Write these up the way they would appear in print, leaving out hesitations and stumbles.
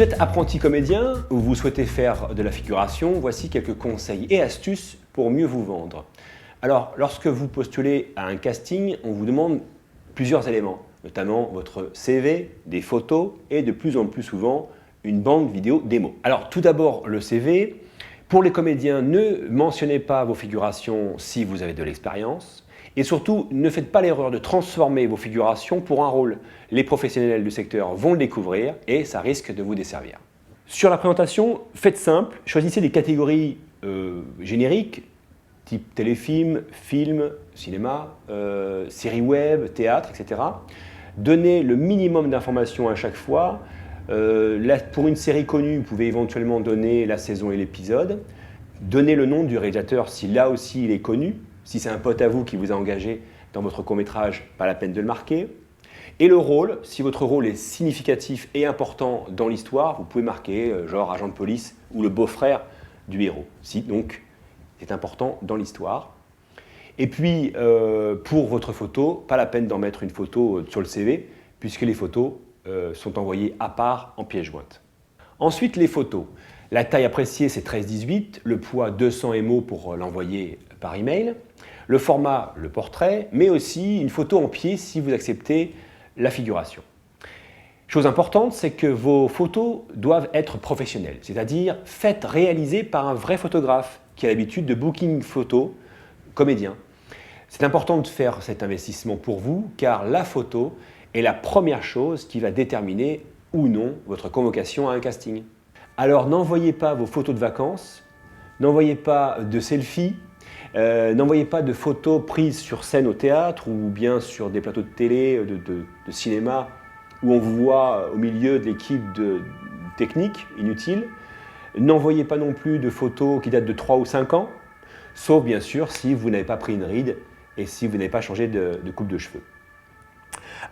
Vous êtes apprenti comédien ou vous souhaitez faire de la figuration, voici quelques conseils et astuces pour mieux vous vendre. Alors, lorsque vous postulez à un casting, on vous demande plusieurs éléments, notamment votre CV, des photos et de plus en plus souvent une bande vidéo démo. Alors, tout d'abord, le CV. Pour les comédiens, ne mentionnez pas vos figurations si vous avez de l'expérience. Et surtout, ne faites pas l'erreur de transformer vos figurations pour un rôle. Les professionnels du secteur vont le découvrir et ça risque de vous desservir. Sur la présentation, faites simple, choisissez des catégories génériques, type téléfilm, film, cinéma, série web, théâtre, etc. Donnez le minimum d'informations à chaque fois. Pour une série connue, vous pouvez éventuellement donner la saison et l'épisode. Donnez le nom du réalisateur si là aussi il est connu. Si c'est un pote à vous qui vous a engagé dans votre court-métrage, pas la peine de le marquer. Et le rôle, si votre rôle est significatif et important dans l'histoire, vous pouvez marquer genre agent de police ou le beau-frère du héros. Si donc c'est important dans l'histoire. Et puis pour votre photo, pas la peine d'en mettre une photo sur le CV puisque les photos sont envoyées à part en pièce jointe. Ensuite les photos. La taille appréciée c'est 13-18, le poids 200 MO pour l'envoyer par email. Le format, le portrait, mais aussi une photo en pied si vous acceptez la figuration. Chose importante, c'est que vos photos doivent être professionnelles, c'est-à-dire faites réaliser par un vrai photographe qui a l'habitude de booking photo comédien. C'est important de faire cet investissement pour vous car la photo est la première chose qui va déterminer ou non votre convocation à un casting. Alors n'envoyez pas vos photos de vacances, n'envoyez pas de selfies, n'envoyez pas de photos prises sur scène au théâtre ou bien sur des plateaux de télé, de cinéma où on vous voit au milieu de l'équipe technique inutile. N'envoyez pas non plus de photos qui datent de 3 ou 5 ans, sauf bien sûr si vous n'avez pas pris une ride et si vous n'avez pas changé de coupe de cheveux.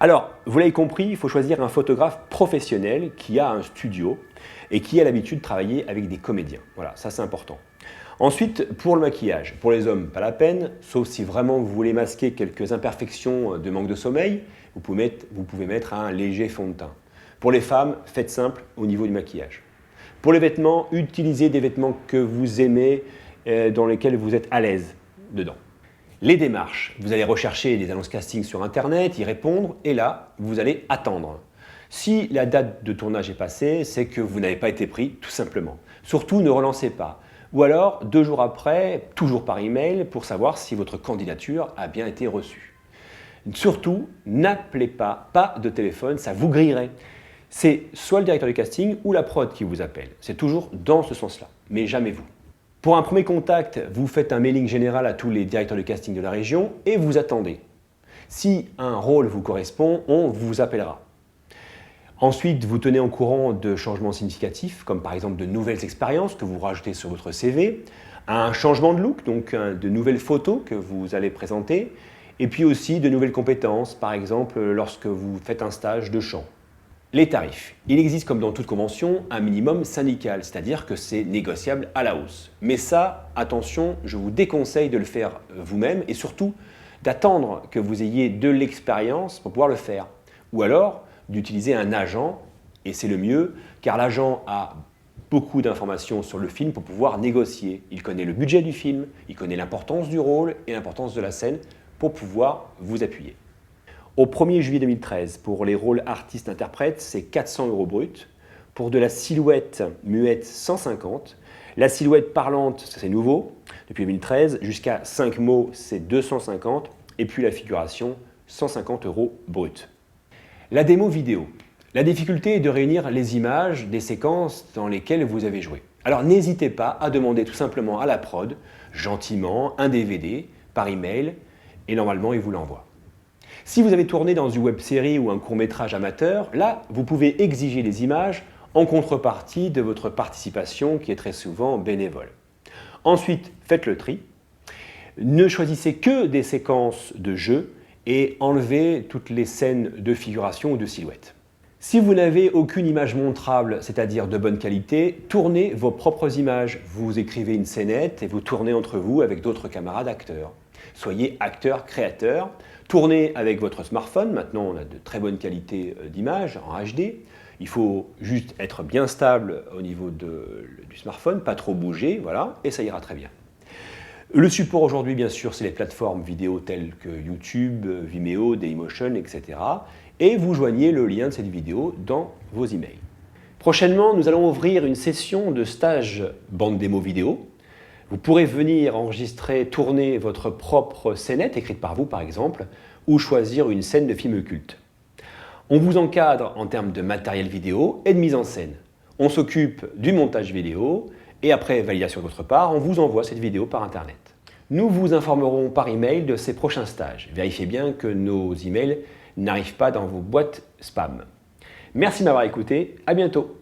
Alors, vous l'avez compris, il faut choisir un photographe professionnel qui a un studio et qui a l'habitude de travailler avec des comédiens. Voilà, ça c'est important. Ensuite, pour le maquillage, pour les hommes, pas la peine, sauf si vraiment vous voulez masquer quelques imperfections de manque de sommeil, vous pouvez mettre un léger fond de teint. Pour les femmes, faites simple au niveau du maquillage. Pour les vêtements, utilisez des vêtements que vous aimez, dans lesquels vous êtes à l'aise dedans. Les démarches, vous allez rechercher des annonces casting sur internet, y répondre, et là, vous allez attendre. Si la date de tournage est passée, c'est que vous n'avez pas été pris, tout simplement. Surtout, ne relancez pas. Ou alors, 2 jours après, toujours par email, pour savoir si votre candidature a bien été reçue. Surtout, n'appelez pas de téléphone, ça vous grillerait. C'est soit le directeur du casting ou la prod qui vous appelle. C'est toujours dans ce sens-là, mais jamais vous. Pour un premier contact, vous faites un mailing général à tous les directeurs de casting de la région et vous attendez. Si un rôle vous correspond, on vous appellera. Ensuite, vous tenez au courant de changements significatifs, comme par exemple de nouvelles expériences que vous rajoutez sur votre CV, un changement de look, donc de nouvelles photos que vous allez présenter, et puis aussi de nouvelles compétences, par exemple lorsque vous faites un stage de chant. Les tarifs. Il existe, comme dans toute convention, un minimum syndical, c'est-à-dire que c'est négociable à la hausse. Mais ça, attention, je vous déconseille de le faire vous-même et surtout d'attendre que vous ayez de l'expérience pour pouvoir le faire. Ou alors d'utiliser un agent, et c'est le mieux, car l'agent a beaucoup d'informations sur le film pour pouvoir négocier. Il connaît le budget du film, il connaît l'importance du rôle et l'importance de la scène pour pouvoir vous appuyer. Au 1er juillet 2013, pour les rôles artistes-interprètes, c'est 400 € brut. Pour de la silhouette muette, 150. La silhouette parlante, c'est nouveau, depuis 2013. Jusqu'à 5 mots, c'est 250. Et puis la figuration, 150 € brut. La démo vidéo. La difficulté est de réunir les images des séquences dans lesquelles vous avez joué. Alors n'hésitez pas à demander tout simplement à la prod, gentiment, un DVD par email, et normalement, il vous l'envoie. Si vous avez tourné dans une web-série ou un court-métrage amateur, là, vous pouvez exiger les images en contrepartie de votre participation qui est très souvent bénévole. Ensuite, faites le tri. Ne choisissez que des séquences de jeu et enlevez toutes les scènes de figuration ou de silhouette. Si vous n'avez aucune image montrable, c'est-à-dire de bonne qualité, tournez vos propres images. Vous écrivez une scénette et vous tournez entre vous avec d'autres camarades acteurs. Soyez acteur-créateur. Tournez avec votre smartphone, maintenant on a de très bonnes qualités d'image en HD, Il faut juste être bien stable au niveau du smartphone, pas trop bouger, voilà, et ça ira très bien. Le support aujourd'hui, bien sûr, c'est les plateformes vidéo telles que YouTube, Vimeo, Dailymotion, etc. Et vous joignez le lien de cette vidéo dans vos emails. Prochainement, nous allons ouvrir une session de stage bande démo vidéo. Vous pourrez venir enregistrer, tourner votre propre scénette, écrite par vous par exemple, ou choisir une scène de film culte. On vous encadre en termes de matériel vidéo et de mise en scène. On s'occupe du montage vidéo et après validation de votre part, on vous envoie cette vidéo par Internet. Nous vous informerons par email de ces prochains stages. Vérifiez bien que nos emails n'arrivent pas dans vos boîtes spam. Merci de m'avoir écouté, à bientôt.